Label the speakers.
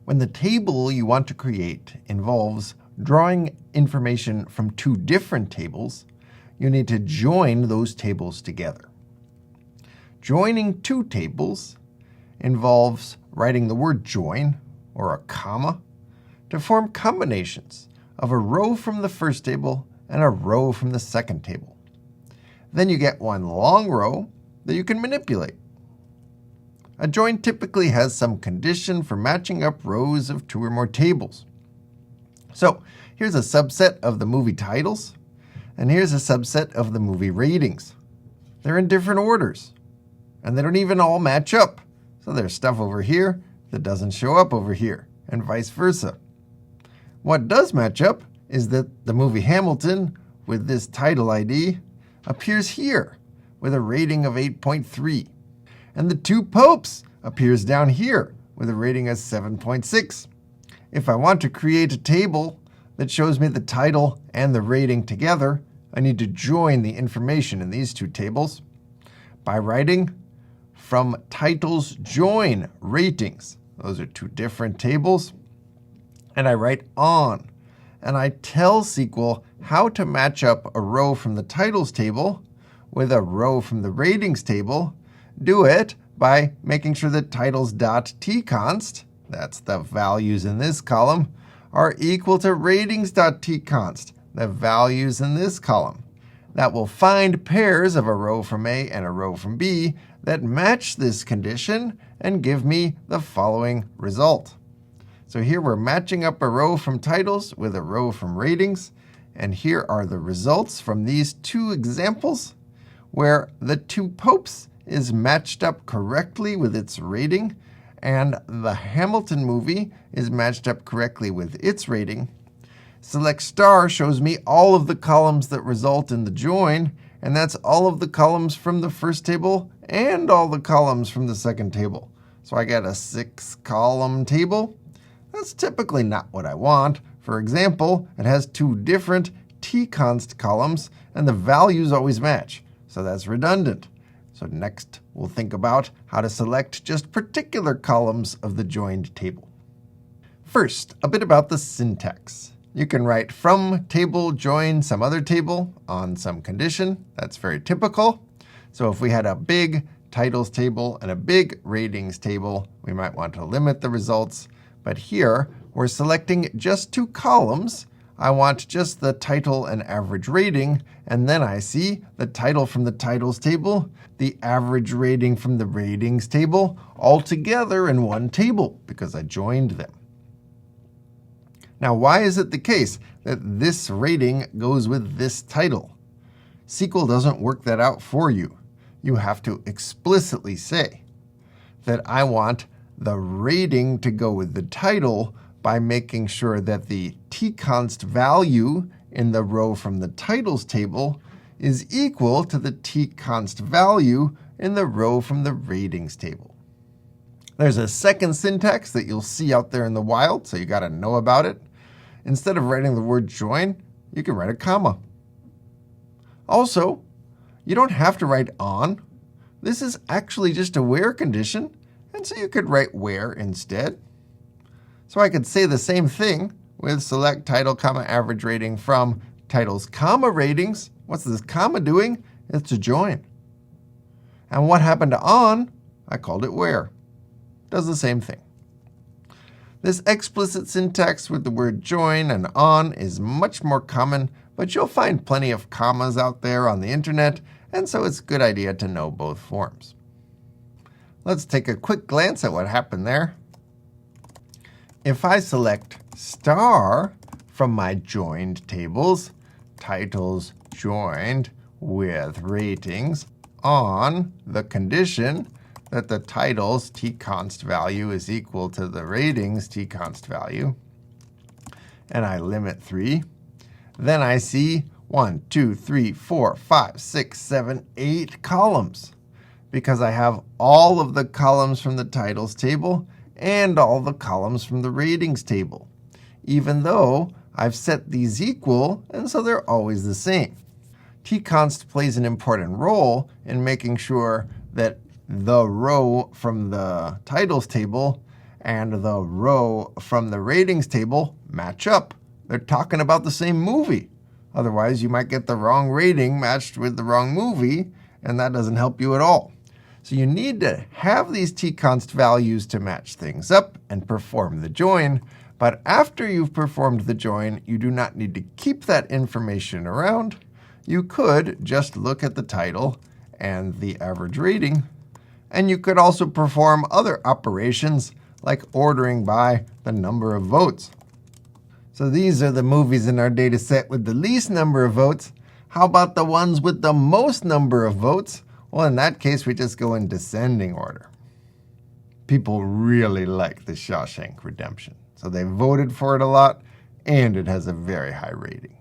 Speaker 1: When the table you want to create involves drawing information from two different tables, you need to join those tables together. Joining two tables involves writing the word join, or a comma, to form combinations of a row from the first table and a row from the second table. Then you get one long row that you can manipulate. A join typically has some condition for matching up rows of two or more tables. So here's a subset of the movie titles, and here's a subset of the movie ratings. They're in different orders, and they don't even all match up. So there's stuff over here that doesn't show up over here, and vice versa. What does match up is that the movie Hamilton, with this title ID, appears here with a rating of 8.3. And the Two Popes appears down here with a rating of 7.6. If I want to create a table that shows me the title and the rating together, I need to join the information in these two tables by writing from titles join ratings. Those are two different tables. And I write on. And I tell SQL how to match up a row from the titles table with a row from the ratings table. Do it by making sure that titles.tconst, that's the values in this column, are equal to ratings.tconst, the values in this column. That will find pairs of a row from A and a row from B that match this condition and give me the following result. So here we're matching up a row from titles with a row from ratings, and here are the results from these two examples where the Two Popes is matched up correctly with its rating, and the Hamilton movie is matched up correctly with its rating. Select star shows me all of the columns that result in the join, and that's all of the columns from the first table and all the columns from the second table. So I get a 6-column table. That's typically not what I want. For example, it has two different tconst columns, and the values always match. So that's redundant. So next, we'll think about how to select just particular columns of the joined table. First, a bit about the syntax. You can write from table join some other table on some condition. That's very typical. So if we had a big titles table and a big ratings table, we might want to limit the results. But here, we're selecting just two columns. I want just the title and average rating, and then I see the title from the titles table, the average rating from the ratings table, all together in one table because I joined them. Now, why is it the case that this rating goes with this title? SQL doesn't work that out for you. You have to explicitly say that I want the rating to go with the title by making sure that the tconst value in the row from the titles table is equal to the tconst value in the row from the ratings table. There's a second syntax that you'll see out there in the wild, so you got to know about it. Instead of writing the word join, you can write a comma. Also, you don't have to write on. This is actually just a where condition, and so you could write where instead. So I could say the same thing with select title, comma, average rating from titles, comma, ratings. What's this comma doing? It's a join. And what happened to on? I called it where. Does the same thing. This explicit syntax with the word join and on is much more common, but you'll find plenty of commas out there on the internet, and so it's a good idea to know both forms. Let's take a quick glance at what happened there. If I select star from my joined tables, titles joined with ratings on the condition that the title's tconst value is equal to the ratings tconst value, and I limit 3, then I see 1, 2, 3, 4, 5, 6, 7, 8 columns, because I have all of the columns from the titles table and all the columns from the ratings table, even though I've set these equal, and so they're always the same. tconst plays an important role in making sure that the row from the titles table and the row from the ratings table match up. They're talking about the same movie. Otherwise, you might get the wrong rating matched with the wrong movie, and that doesn't help you at all. So you need to have these tconst values to match things up and perform the join. But after you've performed the join, you do not need to keep that information around. You could just look at the title and the average rating, and you could also perform other operations like ordering by the number of votes. So these are the movies in our data set with the least number of votes. How about the ones with the most number of votes? Well, in that case, we just go in descending order. People really like The Shawshank Redemption, so they voted for it a lot, and it has a very high rating.